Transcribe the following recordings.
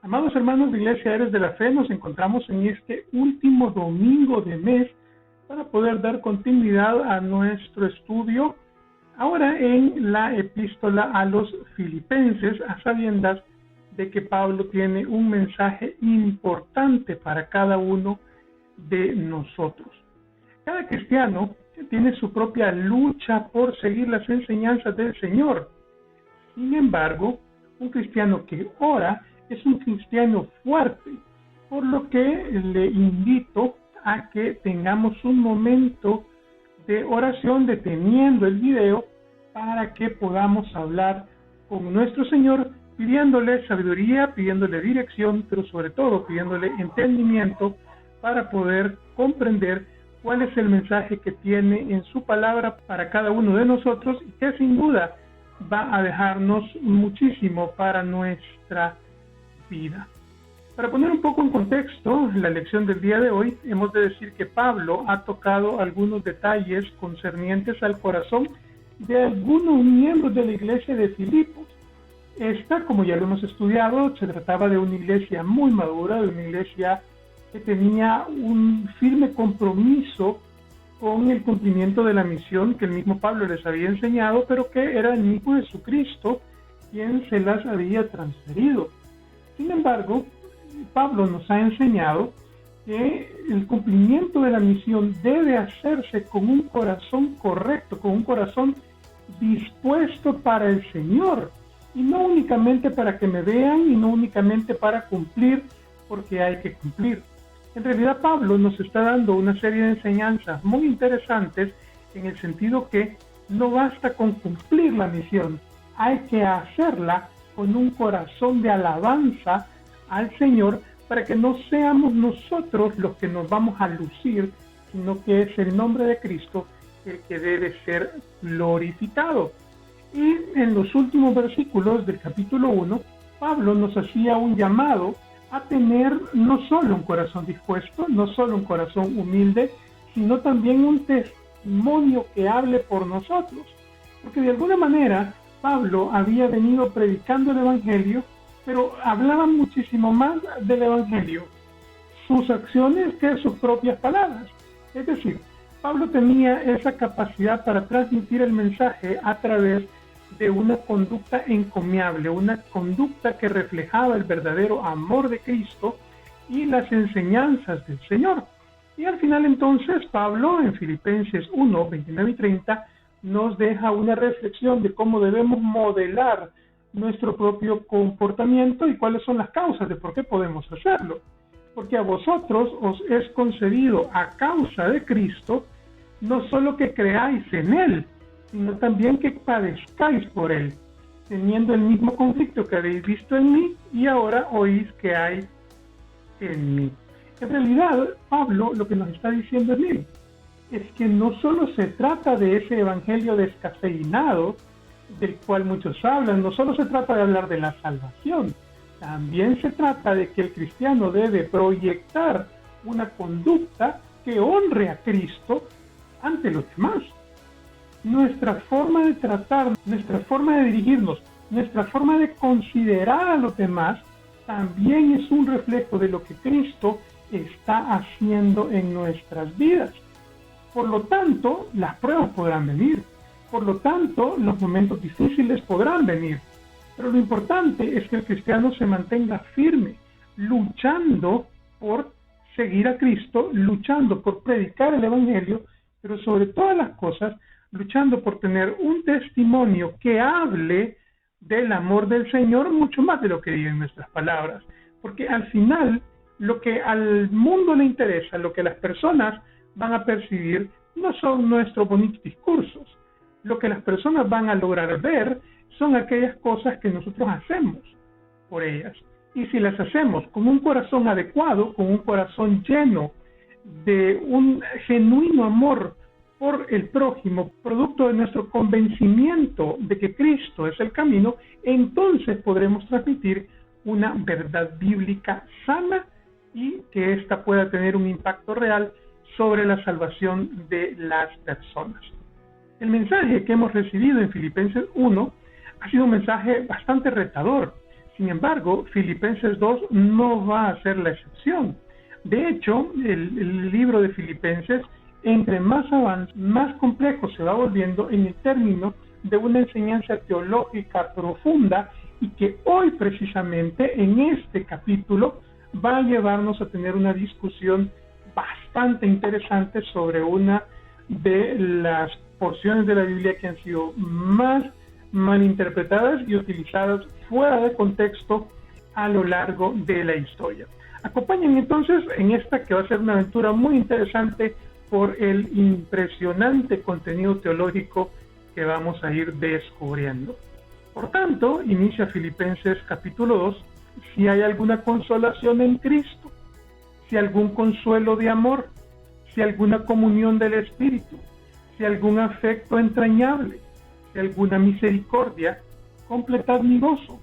Amados hermanos de Iglesia Eres de la Fe, nos encontramos en este último domingo de mes para poder dar continuidad a nuestro estudio, ahora en la epístola a los Filipenses, a sabiendas de que Pablo tiene un mensaje importante para cada uno de nosotros. Cada cristiano tiene su propia lucha por seguir las enseñanzas del Señor. Sin embargo, un cristiano que ora es un cristiano fuerte, por lo que le invito a que tengamos un momento de oración deteniendo el video para que podamos hablar con nuestro Señor, pidiéndole sabiduría, pidiéndole dirección, pero sobre todo pidiéndole entendimiento para poder comprender cuál es el mensaje que tiene en su palabra para cada uno de nosotros y que sin duda va a dejarnos muchísimo para nuestra vida. Para poner un poco en contexto la lección del día de hoy, hemos de decir que Pablo ha tocado algunos detalles concernientes al corazón de algunos miembros de la iglesia de Filipos. Esta, como ya lo hemos estudiado, se trataba de una iglesia muy madura, de una iglesia que tenía un firme compromiso con el cumplimiento de la misión que el mismo Pablo les había enseñado, pero que era el mismo Jesucristo quien se las había transferido. Sin embargo, Pablo nos ha enseñado que el cumplimiento de la misión debe hacerse con un corazón correcto, con un corazón dispuesto para el Señor, y no únicamente para que me vean y no únicamente para cumplir porque hay que cumplir. En realidad Pablo nos está dando una serie de enseñanzas muy interesantes en el sentido que no basta con cumplir la misión, hay que hacerla con un corazón de alabanza al Señor para que no seamos nosotros los que nos vamos a lucir, sino que es el nombre de Cristo el que debe ser glorificado. Y en los últimos versículos del capítulo 1, Pablo nos hacía un llamado a tener no solo un corazón dispuesto, no solo un corazón humilde, sino también un testimonio que hable por nosotros. Porque de alguna manera Pablo había venido predicando el Evangelio, pero hablaba muchísimo más del Evangelio, sus acciones que sus propias palabras. Es decir, Pablo tenía esa capacidad para transmitir el mensaje a través de una conducta encomiable, una conducta que reflejaba el verdadero amor de Cristo y las enseñanzas del Señor. Y al final entonces Pablo en Filipenses 1, 29 y 30 nos deja una reflexión de cómo debemos modelar nuestro propio comportamiento y cuáles son las causas de por qué podemos hacerlo. Porque a vosotros os es concedido a causa de Cristo no solo que creáis en Él, sino también que padezcáis por Él, teniendo el mismo conflicto que habéis visto en mí y ahora oís que hay en mí. En realidad, Pablo lo que nos está diciendo es que no solo se trata de ese evangelio descafeinado del cual muchos hablan, no solo se trata de hablar de la salvación, también se trata de que el cristiano debe proyectar una conducta que honre a Cristo ante los demás. Nuestra forma de tratar, nuestra forma de dirigirnos, nuestra forma de considerar a los demás también es un reflejo de lo que Cristo está haciendo en nuestras vidas. Por lo tanto, las pruebas podrán venir. Por lo tanto, los momentos difíciles podrán venir. Pero lo importante es que el cristiano se mantenga firme, luchando por seguir a Cristo, luchando por predicar el Evangelio, pero sobre todas las cosas, luchando por tener un testimonio que hable del amor del Señor mucho más de lo que digan nuestras palabras. Porque al final, lo que al mundo le interesa, lo que las personas van a percibir, no son nuestros bonitos discursos. Lo que las personas van a lograr ver son aquellas cosas que nosotros hacemos por ellas. Y si las hacemos con un corazón adecuado, con un corazón lleno de un genuino amor por el prójimo, producto de nuestro convencimiento de que Cristo es el camino, entonces podremos transmitir una verdad bíblica sana y que ésta pueda tener un impacto real sobre la salvación de las personas. El mensaje que hemos recibido en Filipenses 1 ha sido un mensaje bastante retador. Sin embargo, Filipenses 2 no va a ser la excepción. De hecho, el libro de Filipenses, entre más avanza, más complejo se va volviendo en el término de una enseñanza teológica profunda, y que hoy precisamente en este capítulo va a llevarnos a tener una discusión bastante interesante sobre una de las porciones de la Biblia que han sido más malinterpretadas y utilizadas fuera de contexto a lo largo de la historia. Acompáñenme entonces en esta que va a ser una aventura muy interesante por el impresionante contenido teológico que vamos a ir descubriendo. Por tanto, inicia Filipenses capítulo 2, si hay alguna consolación en Cristo, si algún consuelo de amor, si alguna comunión del Espíritu, si algún afecto entrañable, si alguna misericordia, completad mi gozo,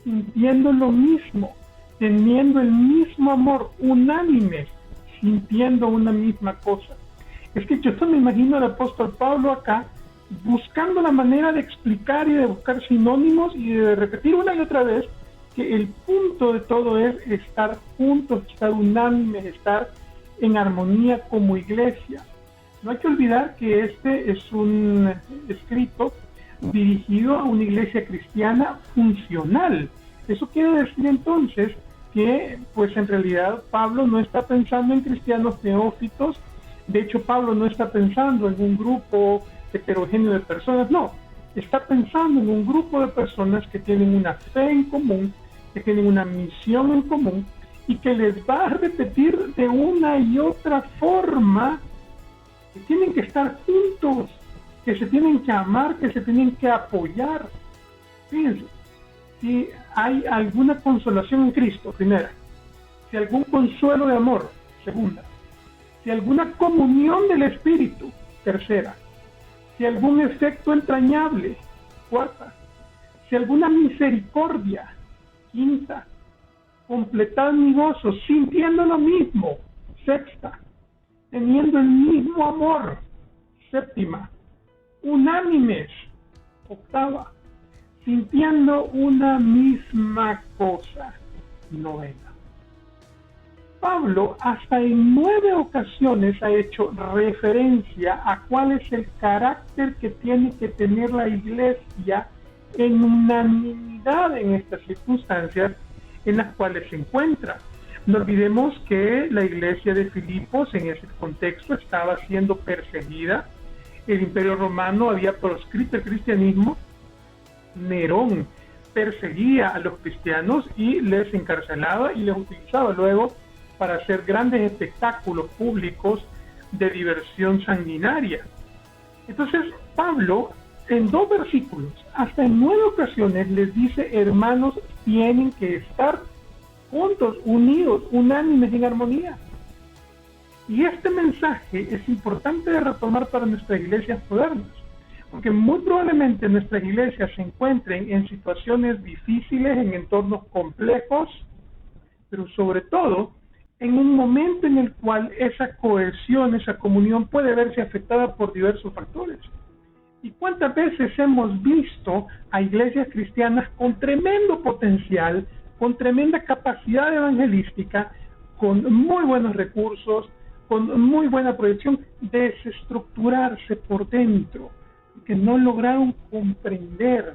sintiendo lo mismo, teniendo el mismo amor, unánimes, sintiendo una misma cosa. Es que yo me imagino al apóstol Pablo acá, buscando la manera de explicar y de buscar sinónimos y de repetir una y otra vez que el punto de todo es estar juntos, estar unánimes, estar en armonía como iglesia. No hay que olvidar que este es un escrito dirigido a una iglesia cristiana funcional. Eso quiere decir entonces que pues en realidad Pablo no está pensando en cristianos neófitos. De hecho, Pablo no está pensando en un grupo heterogéneo de personas, no, está pensando en un grupo de personas que tienen una fe en común, que tienen una misión en común y que les va a repetir de una y otra forma que tienen que estar juntos, que se tienen que amar, que se tienen que apoyar. Fíjense, si hay alguna consolación en Cristo, primera, si algún consuelo de amor, segunda, si alguna comunión del Espíritu, tercera, si algún efecto entrañable, cuarta, si alguna misericordia, quinta, completad mi gozo, sintiendo lo mismo, sexta, teniendo el mismo amor, séptima, unánimes, octava, sintiendo una misma cosa, novena. Pablo hasta en 9 ocasiones ha hecho referencia a cuál es el carácter que tiene que tener la iglesia en unanimidad en estas circunstancias en las cuales se encuentra. No olvidemos que la iglesia de Filipos en ese contexto estaba siendo perseguida. El Imperio Romano había proscrito el cristianismo. Nerón perseguía a los cristianos y les encarcelaba y les utilizaba luego para hacer grandes espectáculos públicos de diversión sanguinaria. Entonces, Pablo, en 2 versículos, hasta en 9 ocasiones, les dice: hermanos, tienen que estar juntos, unidos, unánimes, en armonía. Y este mensaje es importante de retomar para nuestras iglesias modernas, porque muy probablemente nuestras iglesias se encuentren en situaciones difíciles, en entornos complejos, pero sobre todo en un momento en el cual esa cohesión, esa comunión puede verse afectada por diversos factores. ¿Y cuántas veces hemos visto a iglesias cristianas con tremendo potencial, con tremenda capacidad evangelística, con muy buenos recursos, con muy buena proyección, desestructurarse por dentro, que no lograron comprender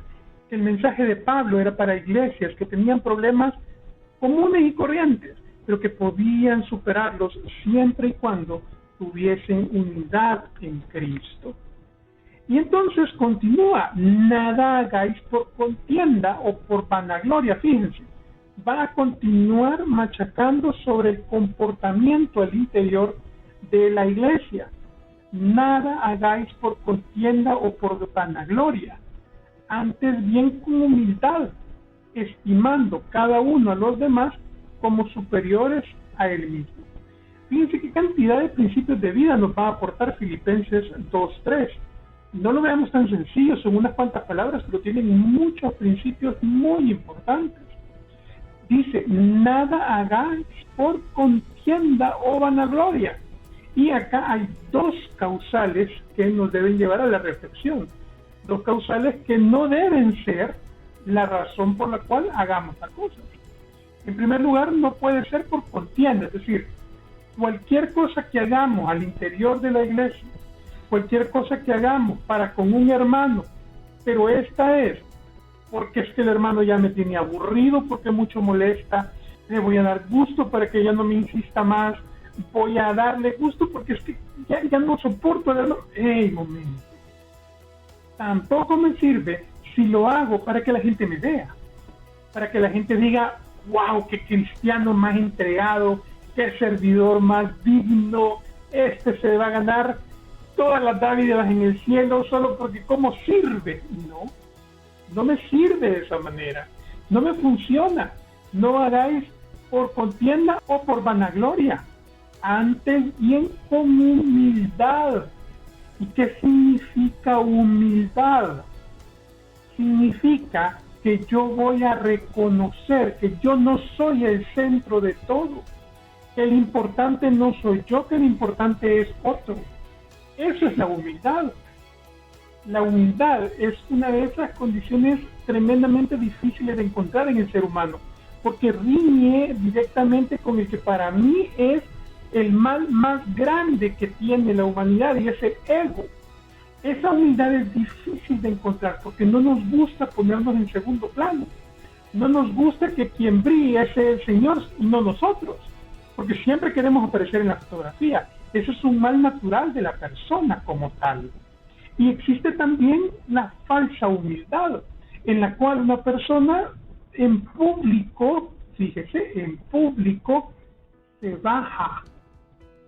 que el mensaje de Pablo era para iglesias que tenían problemas comunes y corrientes, pero que podían superarlos siempre y cuando tuviesen unidad en Cristo? Y entonces continúa: nada hagáis por contienda o por vanagloria. Fíjense, va a continuar machacando sobre el comportamiento al interior de la iglesia. Nada hagáis por contienda o por vanagloria, antes bien con humildad, estimando cada uno a los demás como superiores a él mismo. Fíjense qué cantidad de principios de vida nos va a aportar Filipenses 2:3. No lo veamos tan sencillo, son unas cuantas palabras, pero tienen muchos principios muy importantes. Dice: nada hagáis por contienda o vanagloria. Y acá hay 2 causales que nos deben llevar a la reflexión. 2 causales que no deben ser la razón por la cual hagamos las cosas. En primer lugar, no puede ser por contienda, es decir, cualquier cosa que hagamos al interior de la iglesia, cualquier cosa que hagamos para con un hermano, pero esta es porque es que el hermano ya me tiene aburrido, porque mucho molesta, le voy a dar gusto para que ya no me insista más, voy a darle gusto porque es que ya no soporto al hermano. ¡Ey, momento! Tampoco me sirve si lo hago para que la gente me vea, para que la gente diga, wow, qué cristiano más entregado, qué servidor más digno, este se va a ganar todas las dávidas en el cielo solo porque cómo sirve. No me sirve de esa manera, no me funciona. No hagáis por contienda o por vanagloria, antes bien con humildad. ¿Y qué significa humildad? Significa que yo voy a reconocer que yo no soy el centro de todo, que el importante no soy yo, que el importante es otro. Eso es la humildad. La humildad es una de esas condiciones tremendamente difíciles de encontrar en el ser humano, porque riñe directamente con el que para mí es el mal más grande que tiene la humanidad, y es el ego. Esa humildad es difícil de encontrar porque no nos gusta ponernos en segundo plano. No nos gusta que quien brille sea el Señor y no nosotros, porque siempre queremos aparecer en la fotografía. Eso es un mal natural de la persona como tal. Y existe también la falsa humildad, en la cual una persona en público, fíjese, en público se baja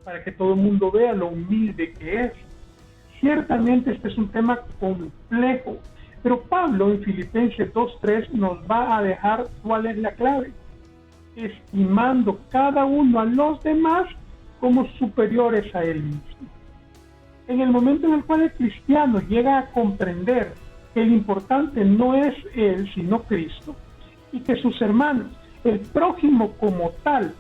para que todo el mundo vea lo humilde que es. Ciertamente este es un tema complejo, pero Pablo en Filipenses 2:3 nos va a dejar cuál es la clave. Estimando cada uno a los demás como superiores a él mismo. En el momento en el cual el cristiano llega a comprender que el importante no es él, sino Cristo, y que sus hermanos, el prójimo como tal,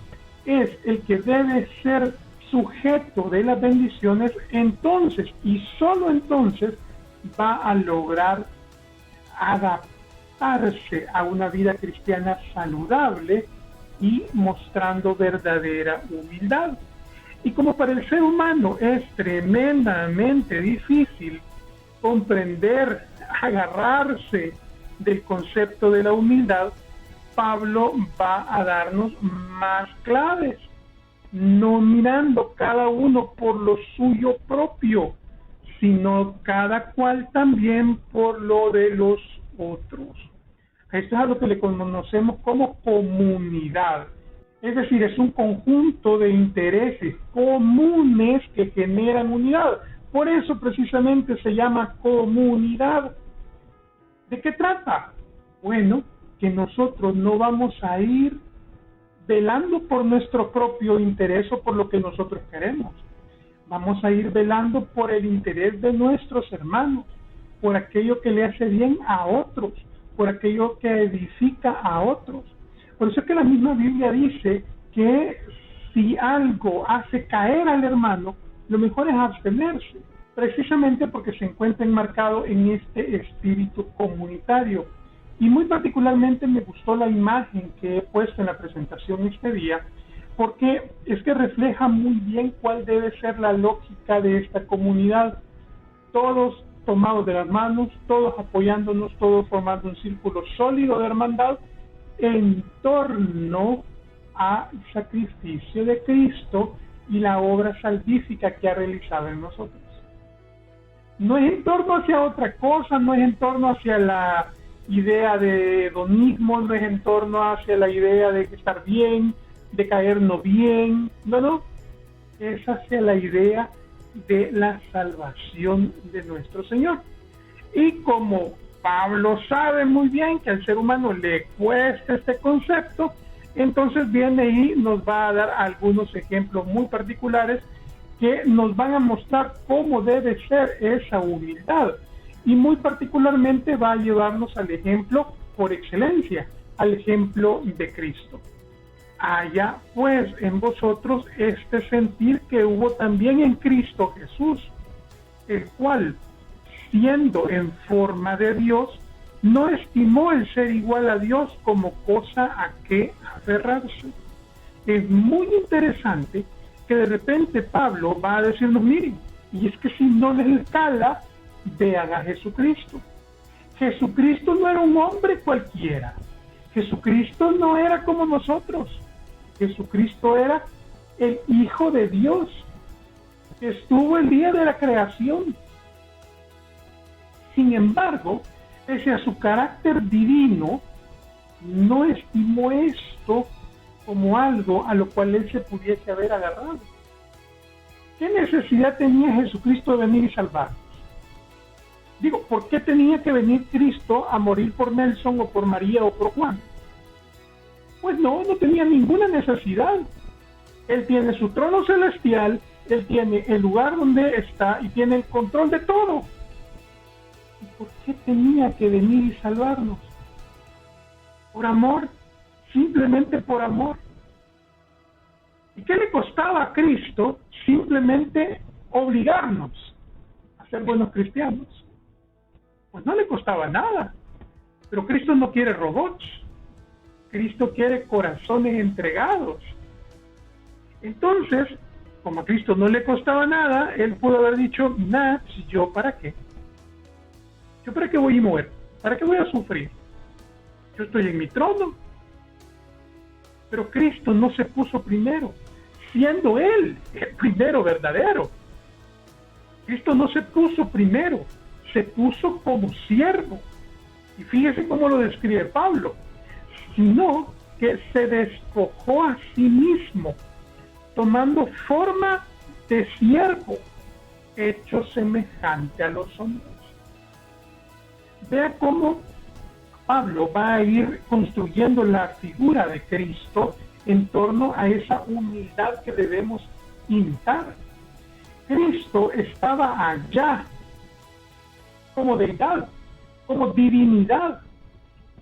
es el que debe ser sujeto de las bendiciones, entonces y solo entonces va a lograr adaptarse a una vida cristiana saludable y mostrando verdadera humildad. Y como para el ser humano es tremendamente difícil comprender, agarrarse del concepto de la humildad, Pablo va a darnos más claves, no mirando cada uno por lo suyo propio, sino cada cual también por lo de los otros. Esto es a lo que le conocemos como comunidad. Es decir, es un conjunto de intereses comunes que generan unidad. Por eso precisamente se llama comunidad. ¿De qué trata? Bueno, que nosotros no vamos a ir velando por nuestro propio interés o por lo que nosotros queremos. Vamos a ir velando por el interés de nuestros hermanos, por aquello que le hace bien a otros, por aquello que edifica a otros. Por eso es que la misma Biblia dice que si algo hace caer al hermano, lo mejor es abstenerse, precisamente porque se encuentra enmarcado en este espíritu comunitario. Y muy particularmente me gustó la imagen que he puesto en la presentación este día, porque es que refleja muy bien cuál debe ser la lógica de esta comunidad. Todos tomados de las manos, todos apoyándonos, todos formando un círculo sólido de hermandad en torno al sacrificio de Cristo y la obra salvífica que ha realizado en nosotros. No es en torno hacia otra cosa, no es en torno hacia la idea de hedonismo, no es en torno hacia la idea de estar bien, de caernos bien, no, es hacia la idea de la salvación de nuestro Señor. Y como Pablo sabe muy bien que al ser humano le cuesta este concepto, entonces viene y nos va a dar algunos ejemplos muy particulares que nos van a mostrar cómo debe ser esa humildad, y muy particularmente va a llevarnos al ejemplo por excelencia, al ejemplo de Cristo. Haya pues en vosotros este sentir que hubo también en Cristo Jesús, el cual, siendo en forma de Dios, no estimó el ser igual a Dios como cosa a que aferrarse. Es muy interesante que de repente Pablo va a decirnos, miren, y es que si no les escala, vean a Jesucristo. Jesucristo no era un hombre cualquiera. Jesucristo no era como nosotros. Jesucristo era el Hijo de Dios, que estuvo el día de la creación. Sin embargo, pese a su carácter divino, no estimó esto como algo a lo cual él se pudiese haber agarrado. ¿Qué necesidad tenía Jesucristo de venir y salvarnos? Digo, ¿por qué tenía que venir Cristo a morir por Nelson o por María o por Juan? Pues no tenía ninguna necesidad. Él tiene su trono celestial, él tiene el lugar donde está y tiene el control de todo. ¿Y por qué tenía que venir y salvarnos? Por amor, simplemente por amor. ¿Y qué le costaba a Cristo simplemente obligarnos a ser buenos cristianos? Pues no le costaba nada. Pero Cristo no quiere robots. Cristo quiere corazones entregados. Entonces, como a Cristo no le costaba nada, él pudo haber dicho, ¿yo para qué? ¿Yo para qué voy a morir? ¿Para qué voy a sufrir? Yo estoy en mi trono. Pero Cristo no se puso primero, siendo Él el primero verdadero. Cristo no se puso primero, se puso como siervo. Y fíjese cómo lo describe Pablo, sino que se despojó a sí mismo, tomando forma de siervo, hecho semejante a los hombres. Vea cómo Pablo va a ir construyendo la figura de Cristo en torno a esa humildad que debemos imitar. Cristo estaba allá como deidad, como divinidad,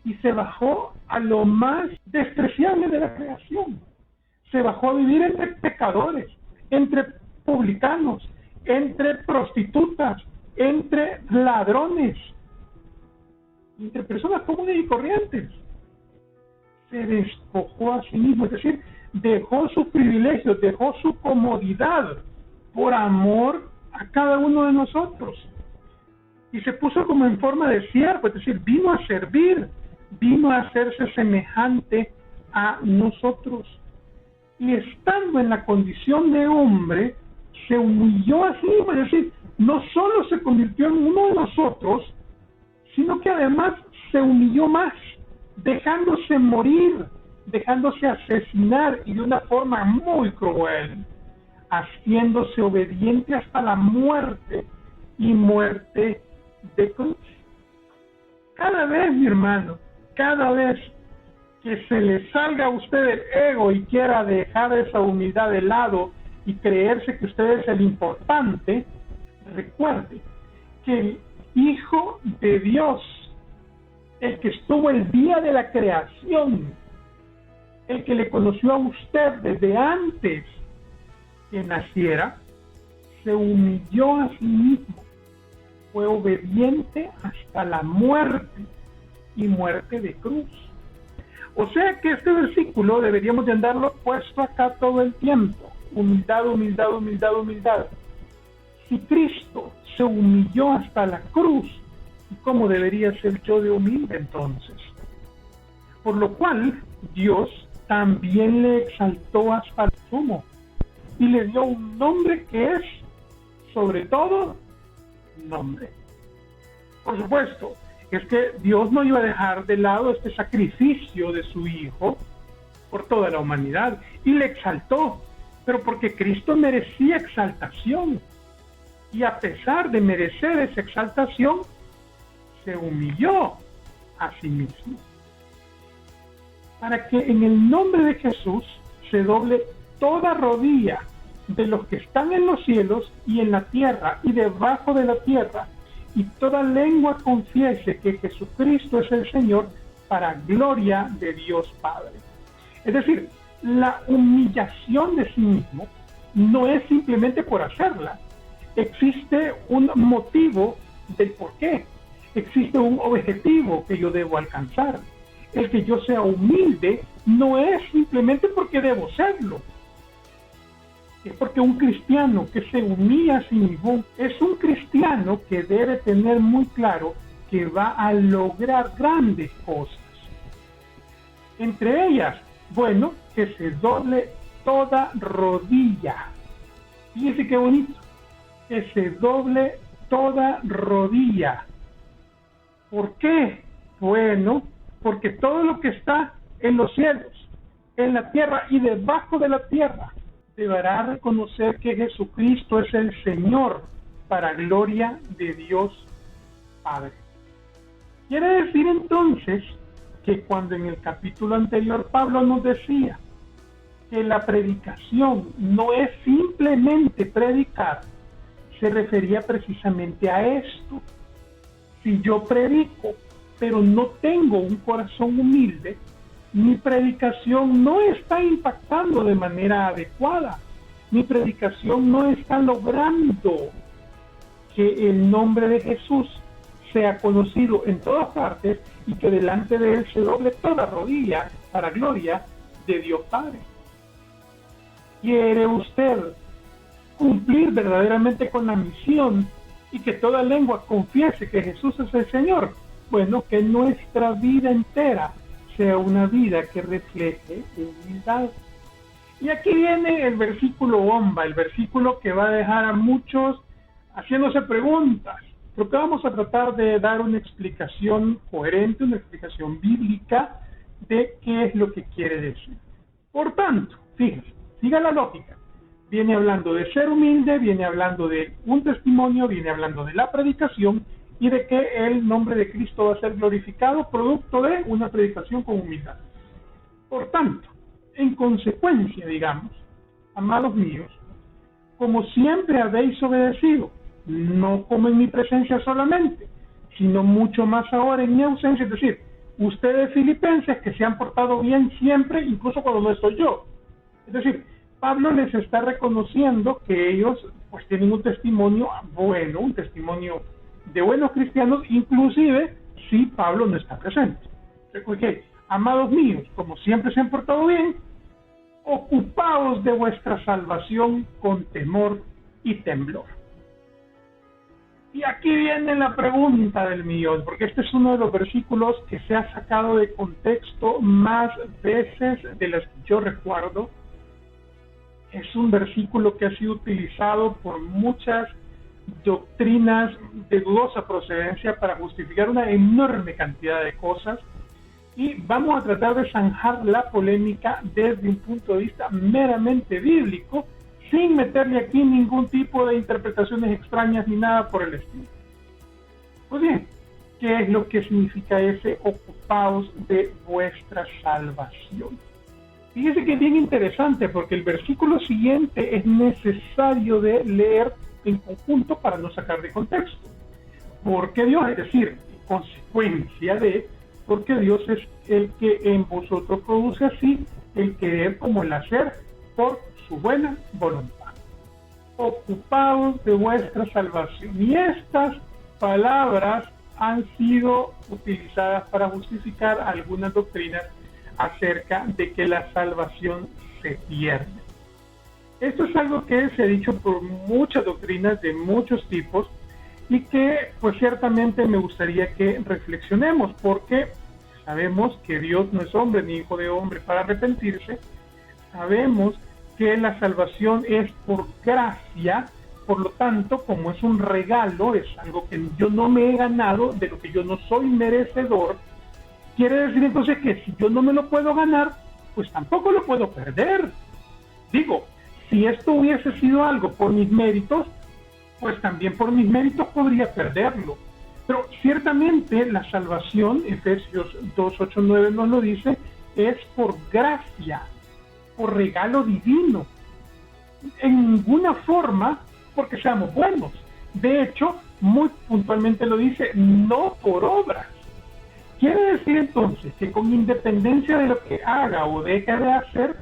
y se bajó a lo más despreciable de la creación. Se bajó a vivir entre pecadores, entre publicanos, entre prostitutas, entre ladrones, entre personas comunes y corrientes. Se despojó a sí mismo, es decir, dejó sus privilegios, dejó su comodidad por amor a cada uno de nosotros. Y se puso como en forma de siervo, es decir, vino a servir, vino a hacerse semejante a nosotros. Y estando en la condición de hombre, se humilló a sí mismo, es decir, no solo se convirtió en uno de nosotros, sino que además se humilló más, dejándose morir, dejándose asesinar y de una forma muy cruel, haciéndose obediente hasta la muerte y muerte de cruz. Cada vez, mi hermano, cada vez que se le salga a usted el ego y quiera dejar esa humildad de lado y creerse que usted es el importante, recuerde que el Hijo de Dios, el que estuvo el día de la creación, el que le conoció a usted desde antes que naciera, se humilló a sí mismo, fue obediente hasta la muerte y muerte de cruz. O sea que este versículo deberíamos de andarlo puesto acá todo el tiempo. Humildad, humildad, humildad, humildad. Si Cristo se humilló hasta la cruz, ¿cómo debería ser yo de humilde entonces? Por lo cual, Dios también le exaltó hasta el sumo y le dio un nombre que es, sobre todo, nombre. Por supuesto, es que Dios no iba a dejar de lado este sacrificio de su Hijo por toda la humanidad y le exaltó, pero porque Cristo merecía exaltación. Y a pesar de merecer esa exaltación, se humilló a sí mismo. Para que en el nombre de Jesús se doble toda rodilla de los que están en los cielos y en la tierra y debajo de la tierra, y toda lengua confiese que Jesucristo es el Señor, para gloria de Dios Padre. Es decir, la humillación de sí mismo no es simplemente por hacerla. Existe un motivo del por qué. existe un objetivo que yo debo alcanzar. El que yo sea humilde no es simplemente porque debo serlo. Es porque un cristiano que se humilla a sí mismo es un cristiano que debe tener muy claro que va a lograr grandes cosas. Entre ellas, bueno, que se doble toda rodilla. Fíjense qué bonito. Que se doble toda rodilla. ¿Por qué? Bueno, porque todo lo que está en los cielos, en la tierra y debajo de la tierra, deberá reconocer que Jesucristo es el Señor para gloria de Dios Padre. Quiere decir entonces que cuando en el capítulo anterior Pablo nos decía que la predicación no es simplemente predicar, se refería precisamente a esto. Si yo predico, pero no tengo un corazón humilde, mi predicación no está impactando de manera adecuada. Mi predicación no está logrando que el nombre de Jesús sea conocido en todas partes y que delante de él se doble toda rodilla para gloria de Dios Padre. ¿Quiere usted cumplir verdaderamente con la misión y que toda lengua confiese que Jesús es el Señor? Bueno, que nuestra vida entera sea una vida que refleje humildad. Y aquí viene el versículo bomba, el versículo que va a dejar a muchos haciéndose preguntas. Pero que vamos a tratar de dar una explicación coherente, una explicación bíblica de qué es lo que quiere decir. Por tanto, fíjense, siga la lógica. Viene hablando de ser humilde, viene hablando de un testimonio, viene hablando de la predicación y de que el nombre de Cristo va a ser glorificado producto de una predicación con humildad. Por tanto, en consecuencia, digamos, amados míos, como siempre habéis obedecido, no como en mi presencia solamente, sino mucho más ahora en mi ausencia, es decir, ustedes filipenses que se han portado bien siempre, incluso cuando no estoy yo. Es decir, Pablo les está reconociendo que ellos pues tienen un testimonio bueno, un testimonio de buenos cristianos, inclusive si Pablo no está presente. Porque, amados míos, como siempre se han portado bien, ocupaos de vuestra salvación con temor y temblor. Y aquí viene la pregunta del millón, porque este es uno de los versículos que se ha sacado de contexto más veces de las que yo recuerdo. Es un versículo que ha sido utilizado por muchas doctrinas de dudosa procedencia para justificar una enorme cantidad de cosas, y vamos a tratar de zanjar la polémica desde un punto de vista meramente bíblico, sin meterle aquí ningún tipo de interpretaciones extrañas ni nada por el estilo. Pues bien, ¿qué es lo que significa ese ocupaos de vuestra salvación? Fíjese que es bien interesante porque el versículo siguiente es necesario de leer en conjunto para no sacar de contexto. Porque Dios, es decir, consecuencia de, porque Dios es el que en vosotros produce así el querer como el hacer por su buena voluntad. Ocupaos de vuestra salvación. Y estas palabras han sido utilizadas para justificar algunas doctrinas acerca de que la salvación se pierde. Esto es algo que se ha dicho por muchas doctrinas de muchos tipos y que pues ciertamente me gustaría que reflexionemos, porque sabemos que Dios no es hombre ni hijo de hombre para arrepentirse. Sabemos que la salvación es por gracia, por lo tanto, como es un regalo, es algo que yo no me he ganado, de lo que yo no soy merecedor. Quiere decir entonces que si yo no me lo puedo ganar, pues tampoco lo puedo perder. Digo, si esto hubiese sido algo por mis méritos, pues también por mis méritos podría perderlo. Pero ciertamente la salvación, Efesios 2:8-9 nos lo dice, es por gracia, por regalo divino. En ninguna forma porque seamos buenos. De hecho, muy puntualmente lo dice, no por obras. Quiere decir entonces que con independencia de lo que haga o deje de hacer,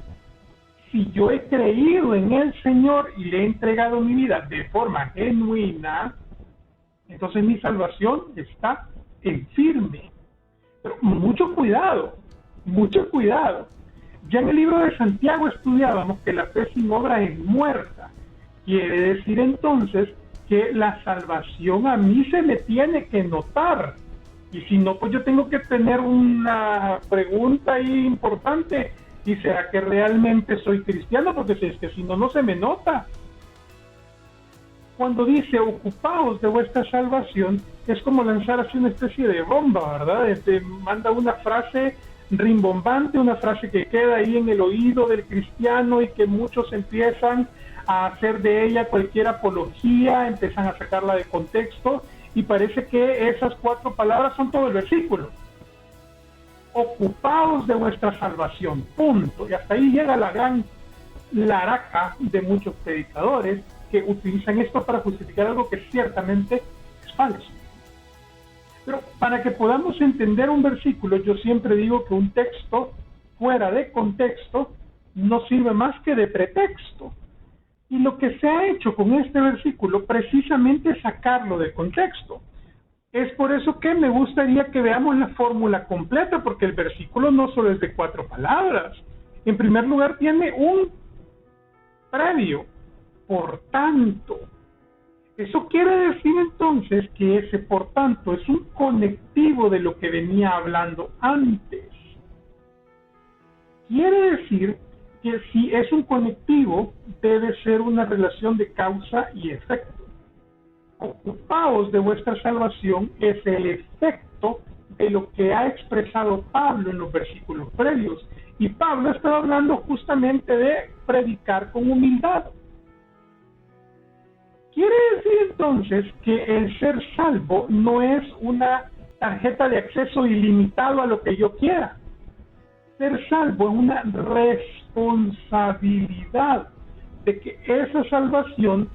si yo he creído en el Señor y le he entregado mi vida de forma genuina, entonces mi salvación está en firme. Pero mucho cuidado, mucho cuidado. Ya en el libro de Santiago estudiábamos que la fe sin obra es muerta. Quiere decir entonces que la salvación a mí se me tiene que notar. Y si no, pues yo tengo que tener una pregunta ahí importante. ¿Y será que realmente soy cristiano? Porque si es que si no, no se me nota. Cuando dice ocupaos de vuestra salvación, es como lanzar así una especie de bomba, ¿verdad? Manda una frase rimbombante, una frase que queda ahí en el oído del cristiano y que muchos empiezan a hacer de ella cualquier apología, empiezan a sacarla de contexto y parece que esas 4 palabras son todo el versículo. Ocupaos de vuestra salvación, punto. Y hasta ahí llega la gran laraca de muchos predicadores que utilizan esto para justificar algo que ciertamente es falso. Pero para que podamos entender un versículo, yo siempre digo que un texto fuera de contexto no sirve más que de pretexto. Y lo que se ha hecho con este versículo precisamente es sacarlo de contexto. Es por eso que me gustaría que veamos la fórmula completa, porque el versículo no solo es de 4 palabras. En primer lugar tiene un previo, por tanto. Eso quiere decir entonces que ese por tanto es un conectivo de lo que venía hablando antes. Quiere decir que si es un conectivo, debe ser una relación de causa y efecto. Ocupaos de vuestra salvación es el efecto de lo que ha expresado Pablo en los versículos previos. Y Pablo estaba hablando justamente de predicar con humildad. Quiere decir entonces que el ser salvo no es una tarjeta de acceso ilimitado a lo que yo quiera. Ser salvo es una responsabilidad de que esa salvación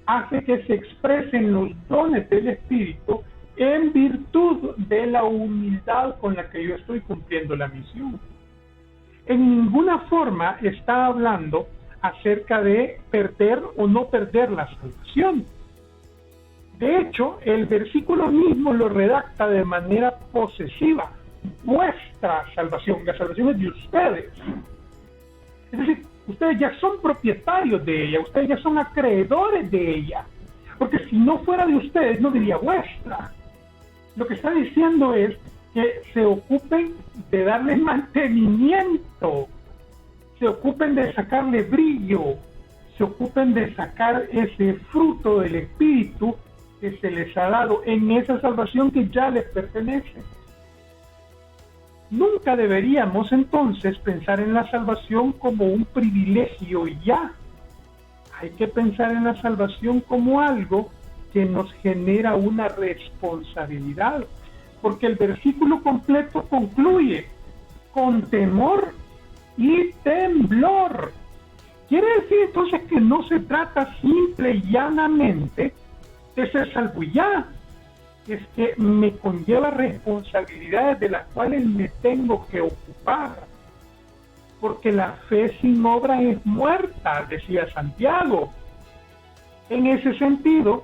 hace que se expresen los dones del Espíritu en virtud de la humildad con la que yo estoy cumpliendo la misión. En ninguna forma está hablando acerca de perder o no perder la salvación. De hecho, el versículo mismo lo redacta de manera posesiva. Vuestra salvación, la salvación es de ustedes. Es decir, ustedes ya son propietarios de ella, ustedes ya son acreedores de ella. Porque si no fuera de ustedes, no diría vuestra. Lo que está diciendo es que se ocupen de darle mantenimiento, se ocupen de sacarle brillo, se ocupen de sacar ese fruto del Espíritu que se les ha dado en esa salvación que ya les pertenece. Nunca deberíamos entonces pensar en la salvación como un privilegio y ya. Hay que pensar en la salvación como algo que nos genera una responsabilidad, porque el versículo completo concluye con temor y temblor. Quiere decir entonces que no se trata simple y llanamente de ser salvo y ya. Es que me conlleva responsabilidades de las cuales me tengo que ocupar. Porque la fe sin obra es muerta, decía Santiago. En ese sentido,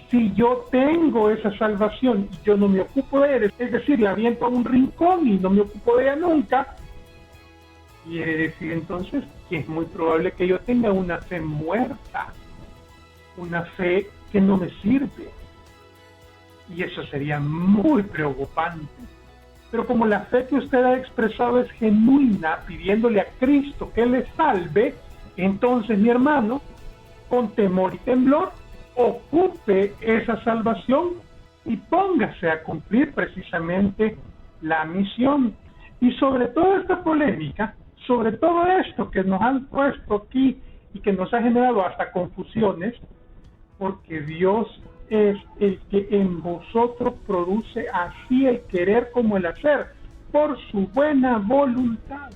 si yo tengo esa salvación y yo no me ocupo de ella, es decir, la aviento a un rincón y no me ocupo de ella nunca, quiere decir entonces que es muy probable que yo tenga una fe muerta, una fe que no me sirve. Y eso sería muy preocupante. Pero como la fe que usted ha expresado es genuina, pidiéndole a Cristo que le salve, entonces, mi hermano, con temor y temblor, ocupe esa salvación y póngase a cumplir precisamente la misión. Y sobre toda esta polémica, sobre todo esto que nos han puesto aquí y que nos ha generado hasta confusiones, porque Dios es el que en vosotros produce así el querer como el hacer, por su buena voluntad.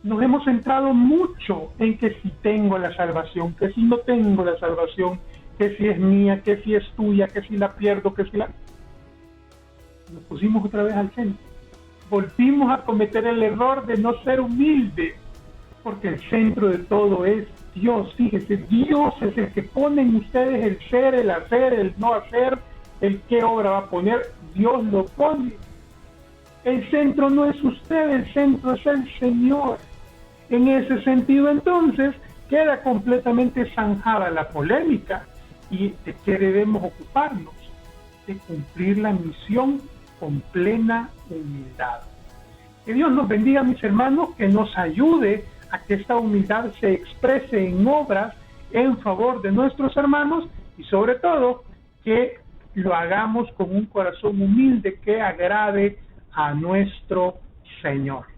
Nos hemos centrado mucho en que si tengo la salvación, que si no tengo la salvación, que si es mía, que si es tuya, que si la pierdo, que si la... Nos pusimos otra vez al centro. Volvimos a cometer el error de no ser humildes, porque el centro de todo es Dios. Fíjese, Dios es el que pone en ustedes el ser, el hacer, el no hacer, el qué obra va a poner, Dios lo pone. El centro no es usted, el centro es el Señor. En ese sentido, entonces, queda completamente zanjada la polémica. ¿Y de qué debemos ocuparnos? De cumplir la misión con plena humildad. Que Dios nos bendiga, mis hermanos, que nos ayude a que esta humildad se exprese en obras en favor de nuestros hermanos y sobre todo que lo hagamos con un corazón humilde que agrade a nuestro Señor.